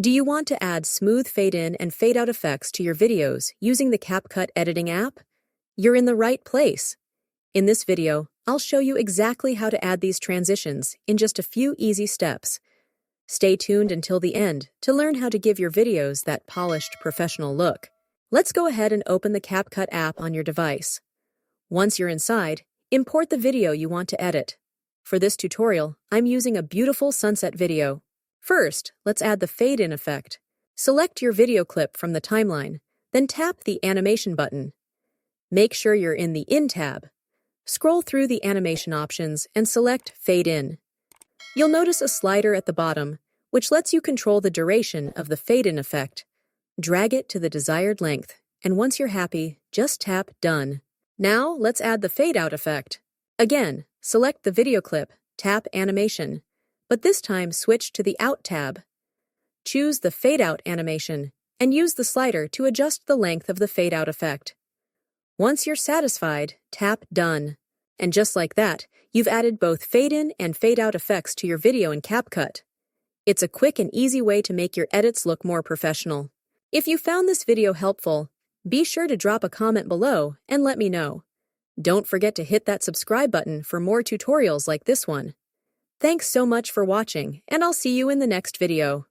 Do you want to add smooth fade-in and fade-out effects to your videos using the CapCut editing app? You're in the right place. In this video, I'll show you exactly how to add these transitions in just a few easy steps. Stay tuned until the end to learn how to give your videos that polished, professional look. Let's go ahead and open the CapCut app on your device. Once you're inside, import the video you want to edit. For this tutorial, I'm using a beautiful sunset video. First, let's add the fade-in effect. Select your video clip from the timeline, then tap the animation button. Make sure you're in the In tab. Scroll through the animation options and select Fade In. You'll notice a slider at the bottom, which lets you control the duration of the fade-in effect. Drag it to the desired length, and once you're happy, just tap Done. Now, let's add the fade-out effect. Again, select the video clip, tap Animation, but this time switch to the Out tab. Choose the Fade-Out animation, and use the slider to adjust the length of the fade-out effect. Once you're satisfied, tap Done. And just like that, you've added both fade-in and fade-out effects to your video in CapCut. It's a quick and easy way to make your edits look more professional. If you found this video helpful, be sure to drop a comment below and let me know. Don't forget to hit that subscribe button for more tutorials like this one. Thanks so much for watching, and I'll see you in the next video.